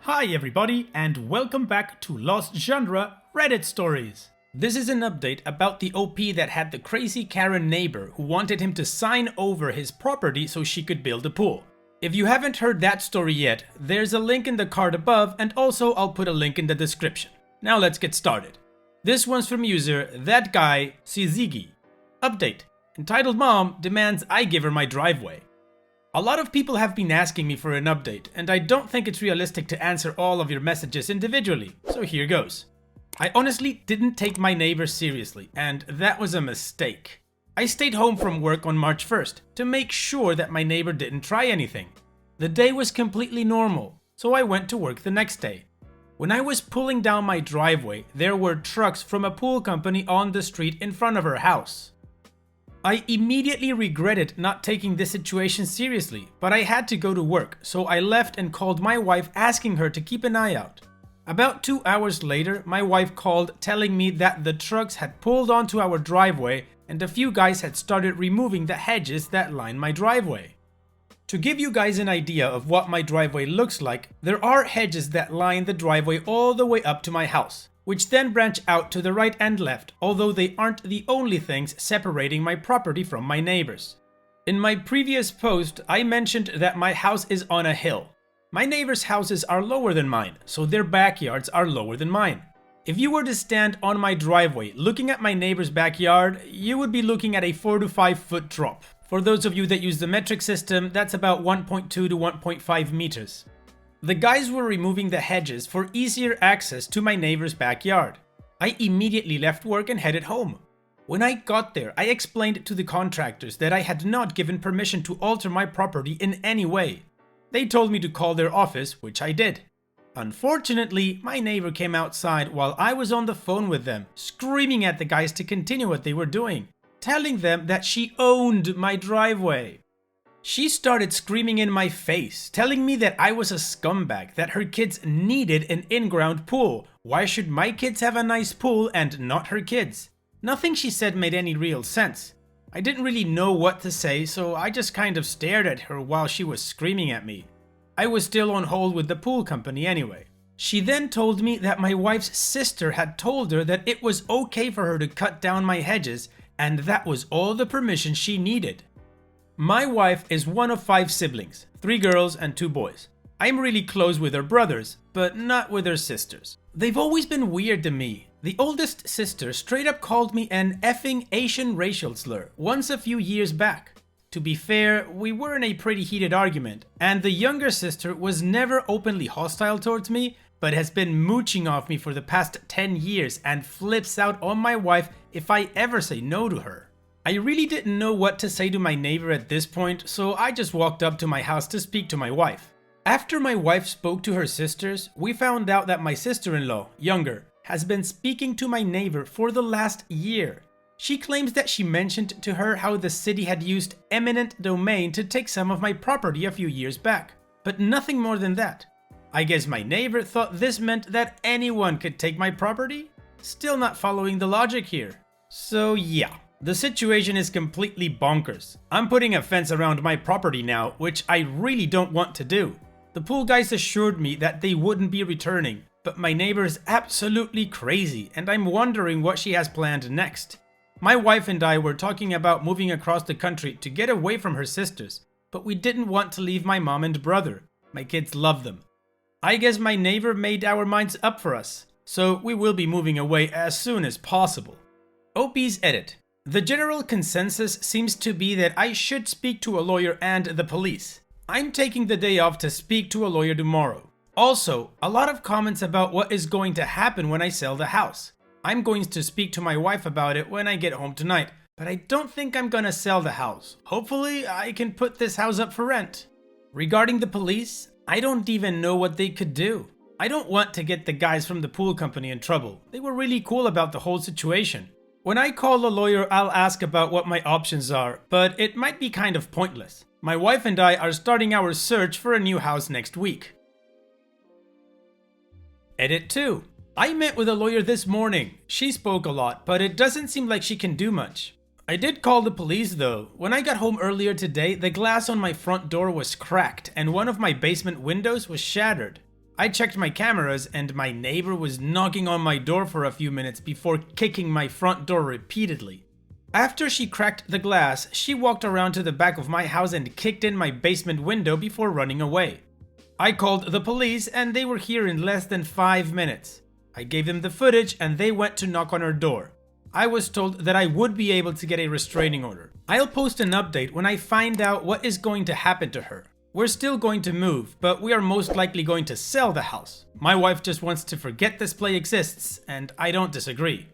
Hi everybody, and welcome back to Lost Genre Reddit Stories. This is an update about the OP that had the crazy Karen neighbor who wanted him to sign over his property so she could build a pool. If you haven't heard that story yet, there's a link in the card above, and also I'll put a link in the description. Now let's get started. This one's from user That Guy Sizigi. Update: entitled Mom demands I give her my driveway. A lot of people have been asking me for an update, and I don't think it's realistic to answer all of your messages individually, so here goes. I honestly didn't take my neighbor seriously, and that was a mistake. I stayed home from work on March 1st to make sure that my neighbor didn't try anything. The day was completely normal, so I went to work the next day. When I was pulling down my driveway, there were trucks from a pool company on the street in front of her house. I immediately regretted not taking this situation seriously, but I had to go to work, so I left and called my wife asking her to keep an eye out. About 2 hours later, my wife called telling me that the trucks had pulled onto our driveway and a few guys had started removing the hedges that line my driveway. To give you guys an idea of what my driveway looks like, there are hedges that line the driveway all the way up to my house, which then branch out to the right and left, although they aren't the only things separating my property from my neighbors. In my previous post, I mentioned that my house is on a hill. My neighbors' houses are lower than mine, so their backyards are lower than mine. If you were to stand on my driveway looking at my neighbor's backyard, you would be looking at a 4 to 5 foot drop. For those of you that use the metric system, that's about 1.2 to 1.5 meters. The guys were removing the hedges for easier access to my neighbor's backyard. I immediately left work and headed home. When I got there, I explained to the contractors that I had not given permission to alter my property in any way. They told me to call their office, which I did. Unfortunately, my neighbor came outside while I was on the phone with them, screaming at the guys to continue what they were doing, telling them that she owned my driveway. She started screaming in my face, telling me that I was a scumbag, that her kids needed an in-ground pool. Why should my kids have a nice pool and not her kids? Nothing she said made any real sense. I didn't really know what to say, so I just kind of stared at her while she was screaming at me. I was still on hold with the pool company anyway. She then told me that my wife's sister had told her that it was okay for her to cut down my hedges, and that was all the permission she needed. My wife is one of 5 siblings, 3 girls and 2 boys. I'm really close with her brothers, but not with her sisters. They've always been weird to me. The oldest sister straight up called me an effing Asian racial slur once a few years back. To be fair, we were in a pretty heated argument, and the younger sister was never openly hostile towards me, but has been mooching off me for the past 10 years and flips out on my wife if I ever say no to her. I really didn't know what to say to my neighbor at this point, so I just walked up to my house to speak to my wife. After my wife spoke to her sisters, we found out that my sister-in-law, younger, has been speaking to my neighbor for the last year. She claims that she mentioned to her how the city had used eminent domain to take some of my property a few years back, but nothing more than that. I guess my neighbor thought this meant that anyone could take my property? Still not following the logic here. So yeah. The situation is completely bonkers. I'm putting a fence around my property now, which I really don't want to do. The pool guys assured me that they wouldn't be returning, but my neighbor is absolutely crazy and I'm wondering what she has planned next. My wife and I were talking about moving across the country to get away from her sisters, but we didn't want to leave my mom and brother. My kids love them. I guess my neighbor made our minds up for us, so we will be moving away as soon as possible. OP's edit. The general consensus seems to be that I should speak to a lawyer and the police. I'm taking the day off to speak to a lawyer tomorrow. Also, a lot of comments about what is going to happen when I sell the house. I'm going to speak to my wife about it when I get home tonight, but I don't think I'm gonna sell the house. Hopefully, I can put this house up for rent. Regarding the police, I don't even know what they could do. I don't want to get the guys from the pool company in trouble. They were really cool about the whole situation. When I call a lawyer, I'll ask about what my options are, but it might be kind of pointless. My wife and I are starting our search for a new house next week. Edit 2. I met with a lawyer this morning. She spoke a lot, but it doesn't seem like she can do much. I did call the police though. When I got home earlier today, the glass on my front door was cracked and one of my basement windows was shattered. I checked my cameras and my neighbor was knocking on my door for a few minutes before kicking my front door repeatedly. After she cracked the glass, she walked around to the back of my house and kicked in my basement window before running away. I called the police and they were here in less than 5 minutes. I gave them the footage and they went to knock on her door. I was told that I would be able to get a restraining order. I'll post an update when I find out what is going to happen to her. We're still going to move, but we are most likely going to sell the house. My wife just wants to forget this play exists, and I don't disagree.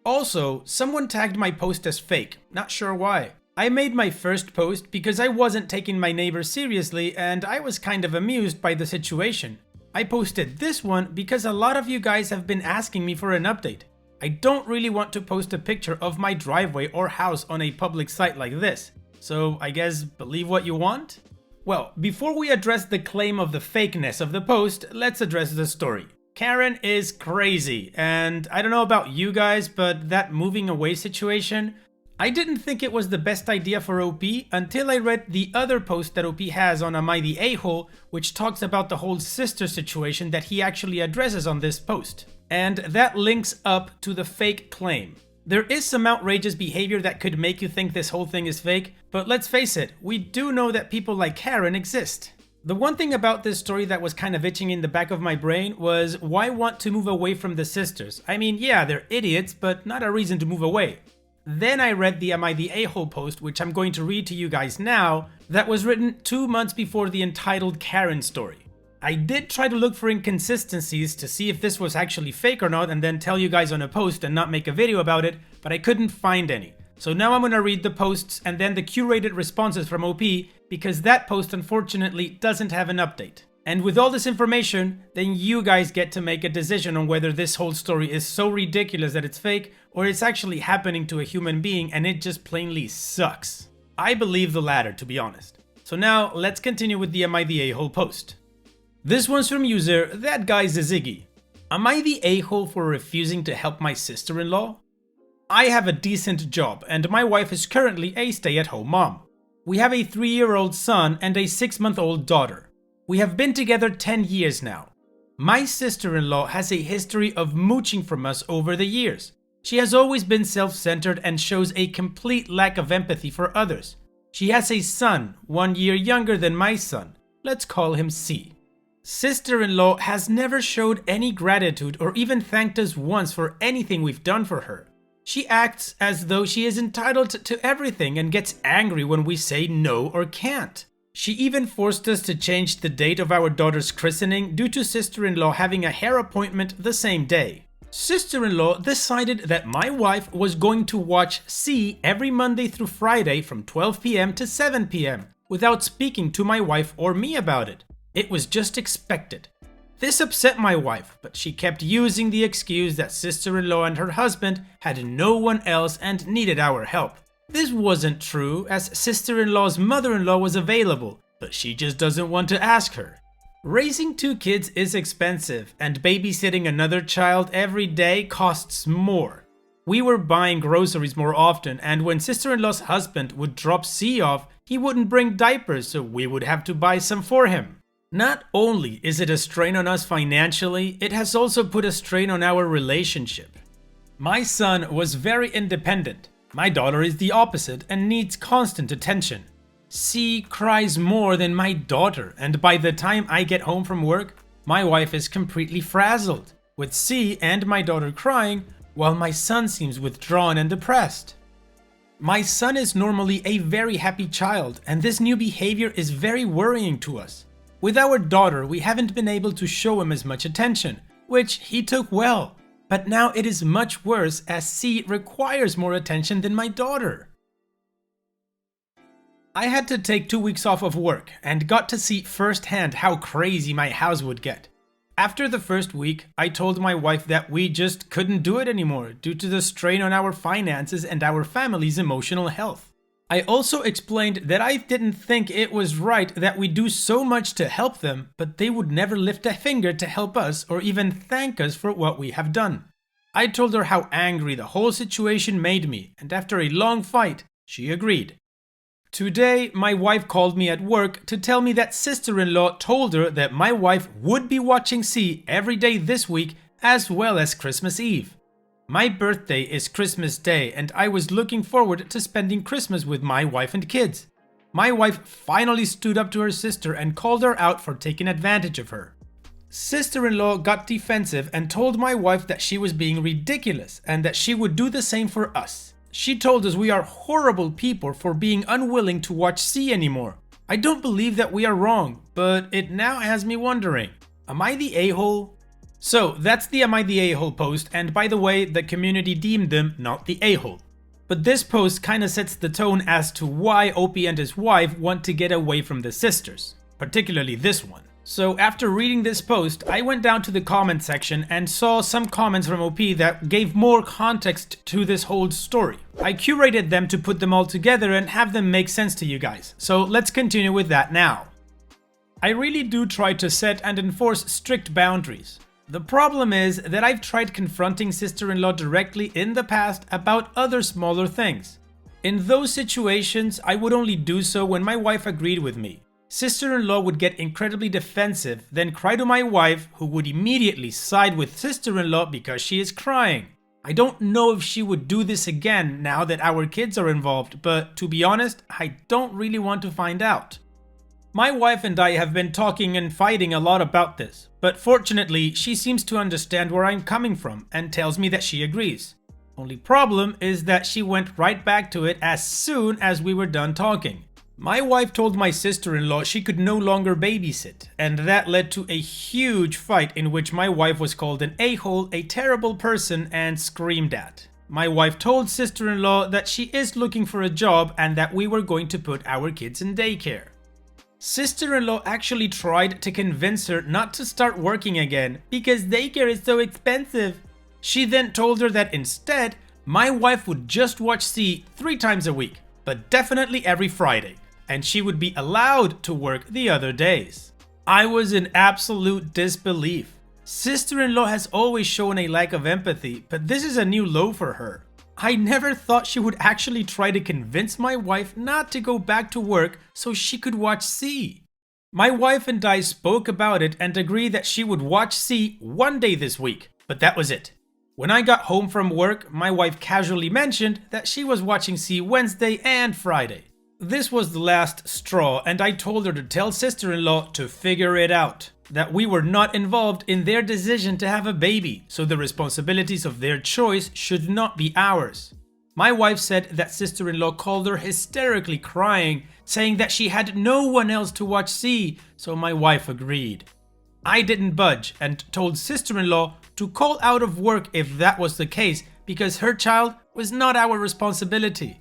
Also, someone tagged my post as fake, not sure why. I made my first post because I wasn't taking my neighbor seriously and I was kind of amused by the situation. I posted this one because a lot of you guys have been asking me for an update. I don't really want to post a picture of my driveway or house on a public site like this, so I guess believe what you want? Well, before we address the claim of the fakeness of the post, let's address the story. Karen is crazy, and I don't know about you guys, but that moving away situation, I didn't think it was the best idea for OP until I read the other post that OP has on Am I the A-hole, which talks about the whole sister situation that he actually addresses on this post. And that links up to the fake claim. There is some outrageous behavior that could make you think this whole thing is fake, but let's face it, we do know that people like Karen exist. The one thing about this story that was kind of itching in the back of my brain was why want to move away from the sisters? I mean, yeah, they're idiots, but not a reason to move away. Then I read the Am I the A-hole post, which I'm going to read to you guys now, that was written 2 months before the entitled Karen story. I did try to look for inconsistencies to see if this was actually fake or not and then tell you guys on a post and not make a video about it, but I couldn't find any. So now I'm gonna read the posts and then the curated responses from OP because that post unfortunately doesn't have an update. And with all this information, then you guys get to make a decision on whether this whole story is so ridiculous that it's fake or it's actually happening to a human being and it just plainly sucks. I believe the latter, to be honest. So now let's continue with the Am I the A-hole post. This one's from user That Guy's a Ziggy. Am I the a-hole for refusing to help my sister-in-law? I have a decent job and my wife is currently a stay-at-home mom. We have a 3-year-old son and a 6-month-old daughter. We have been together 10 years now. My sister-in-law has a history of mooching from us over the years. She has always been self-centered and shows a complete lack of empathy for others. She has a son, 1 year younger than my son. Let's call him C. Sister-in-law has never showed any gratitude or even thanked us once for anything we've done for her. She acts as though she is entitled to everything and gets angry when we say no or can't. She even forced us to change the date of our daughter's christening due to sister-in-law having a hair appointment the same day. Sister-in-law decided that my wife was going to watch C every Monday through Friday from 12 p.m. to 7 p.m. without speaking to my wife or me about it. It was just expected. This upset my wife, but she kept using the excuse that sister-in-law and her husband had no one else and needed our help. This wasn't true, as sister-in-law's mother-in-law was available, but she just doesn't want to ask her. Raising 2 kids is expensive, and babysitting another child every day costs more. We were buying groceries more often, and when sister-in-law's husband would drop C off, he wouldn't bring diapers, so we would have to buy some for him. Not only is it a strain on us financially, it has also put a strain on our relationship. My son was very independent. My daughter is the opposite and needs constant attention. C cries more than my daughter, and by the time I get home from work, my wife is completely frazzled, with C and my daughter crying, while my son seems withdrawn and depressed. My son is normally a very happy child, and this new behavior is very worrying to us. With our daughter, we haven't been able to show him as much attention, which he took well, but now it is much worse as C requires more attention than my daughter. I had to take 2 weeks off of work and got to see firsthand how crazy my house would get. After the first week, I told my wife that we just couldn't do it anymore due to the strain on our finances and our family's emotional health. I also explained that I didn't think it was right that we do so much to help them, but they would never lift a finger to help us or even thank us for what we have done. I told her how angry the whole situation made me, and after a long fight, she agreed. Today, my wife called me at work to tell me that sister-in-law told her that my wife would be watching C every day this week as well as Christmas Eve. My birthday is Christmas Day and I was looking forward to spending Christmas with my wife and kids. My wife finally stood up to her sister and called her out for taking advantage of her. Sister-in-law got defensive and told my wife that she was being ridiculous and that she would do the same for us. She told us we are horrible people for being unwilling to watch C anymore. I don't believe that we are wrong, but it now has me wondering, am I the a-hole? So that's the Am I the a-hole post, and by the way, the community deemed them not the a-hole. But this post kinda sets the tone as to why Opie and his wife want to get away from the sisters, particularly this one. So after reading this post, I went down to the comment section and saw some comments from OP that gave more context to this whole story. I curated them to put them all together and have them make sense to you guys, so let's continue with that now. I really do try to set and enforce strict boundaries. The problem is that I've tried confronting sister-in-law directly in the past about other smaller things. In those situations, I would only do so when my wife agreed with me. Sister-in-law would get incredibly defensive, then cry to my wife, who would immediately side with sister-in-law because she is crying. I don't know if she would do this again now that our kids are involved, but to be honest, I don't really want to find out. My wife and I have been talking and fighting a lot about this, but fortunately she seems to understand where I'm coming from and tells me that she agrees. Only problem is that she went right back to it as soon as we were done talking. My wife told my sister-in-law she could no longer babysit, and that led to a huge fight in which my wife was called an a-hole, a terrible person, and screamed at. My wife told sister-in-law that she is looking for a job and that we were going to put our kids in daycare. Sister-in-law actually tried to convince her not to start working again because daycare is so expensive. She then told her that instead, my wife would just watch C 3 times a week, but definitely every Friday, and she would be allowed to work the other days. I was in absolute disbelief. Sister-in-law has always shown a lack of empathy, but this is a new low for her. I never thought she would actually try to convince my wife not to go back to work so she could watch C. My wife and I spoke about it and agreed that she would watch C 1 day this week, but that was it. When I got home from work, my wife casually mentioned that she was watching C Wednesday and Friday. This was the last straw, and I told her to tell sister-in-law to figure it out. That we were not involved in their decision to have a baby, so the responsibilities of their choice should not be ours. My wife said that sister-in-law called her hysterically crying, saying that she had no one else to watch C, so my wife agreed. I didn't budge and told sister-in-law to call out of work if that was the case, because her child was not our responsibility.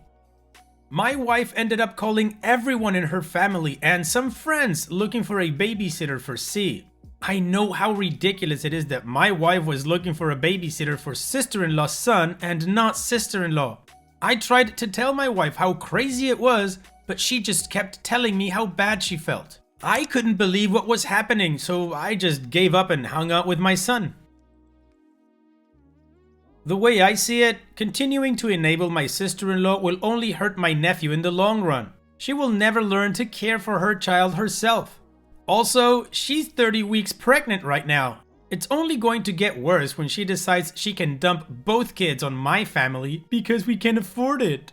My wife ended up calling everyone in her family and some friends looking for a babysitter for C. I know how ridiculous it is that my wife was looking for a babysitter for sister-in-law's son and not sister-in-law. I tried to tell my wife how crazy it was, but she just kept telling me how bad she felt. I couldn't believe what was happening, so I just gave up and hung out with my son. The way I see it, continuing to enable my sister-in-law will only hurt my nephew in the long run. She will never learn to care for her child herself. Also, she's 30 weeks pregnant right now. It's only going to get worse when she decides she can dump both kids on my family because we can afford it.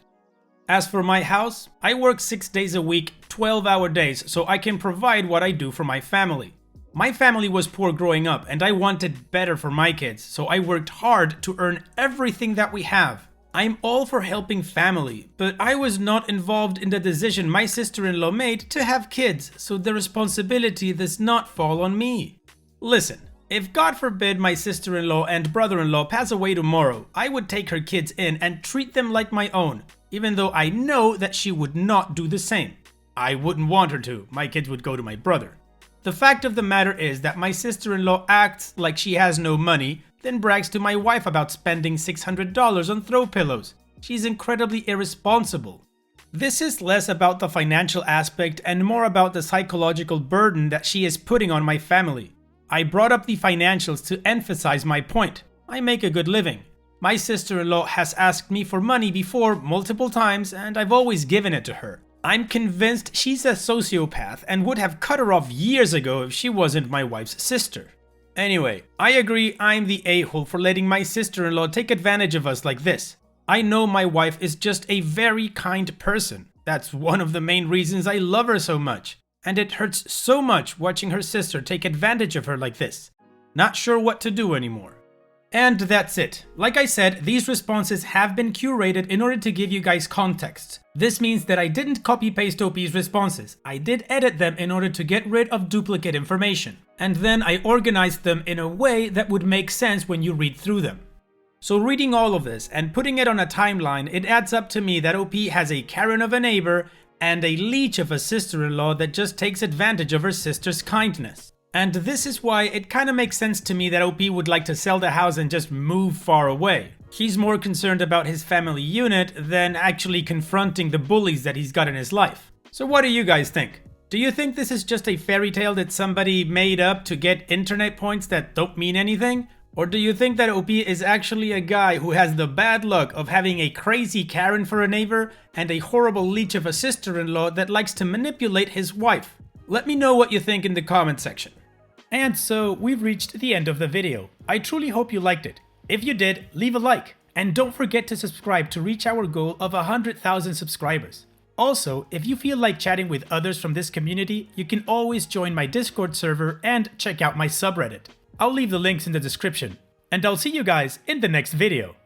As for my house, I work 6 days a week, 12-hour days, so I can provide what I do for my family. My family was poor growing up and I wanted better for my kids, so I worked hard to earn everything that we have. I'm all for helping family, but I was not involved in the decision my sister-in-law made to have kids, so the responsibility does not fall on me. Listen, if God forbid my sister-in-law and brother-in-law pass away tomorrow, I would take her kids in and treat them like my own, even though I know that she would not do the same. I wouldn't want her to, my kids would go to my brother. The fact of the matter is that my sister-in-law acts like she has no money, then brags to my wife about spending $600 on throw pillows. She's incredibly irresponsible. This is less about the financial aspect and more about the psychological burden that she is putting on my family. I brought up the financials to emphasize my point. I make a good living. My sister-in-law has asked me for money before multiple times and I've always given it to her. I'm convinced she's a sociopath and would have cut her off years ago if she wasn't my wife's sister. Anyway, I agree I'm the a-hole for letting my sister-in-law take advantage of us like this. I know my wife is just a very kind person. That's one of the main reasons I love her so much. And it hurts so much watching her sister take advantage of her like this. Not sure what to do anymore. And that's it. Like I said, these responses have been curated in order to give you guys context. This means that I didn't copy-paste OP's responses. I did edit them in order to get rid of duplicate information. And then I organized them in a way that would make sense when you read through them. So reading all of this and putting it on a timeline, it adds up to me that OP has a Karen of a neighbor and a leech of a sister-in-law that just takes advantage of her sister's kindness. And this is why it kinda makes sense to me that OP would like to sell the house and just move far away. He's more concerned about his family unit than actually confronting the bullies that he's got in his life. So what do you guys think? Do you think this is just a fairy tale that somebody made up to get internet points that don't mean anything? Or do you think that OP is actually a guy who has the bad luck of having a crazy Karen for a neighbor and a horrible leech of a sister-in-law that likes to manipulate his wife? Let me know what you think in the comment section. And so we've reached the end of the video. I truly hope you liked it. If you did, leave a like. And don't forget to subscribe to reach our goal of 100,000 subscribers. Also, if you feel like chatting with others from this community, you can always join my Discord server and check out my subreddit. I'll leave the links in the description. And I'll see you guys in the next video.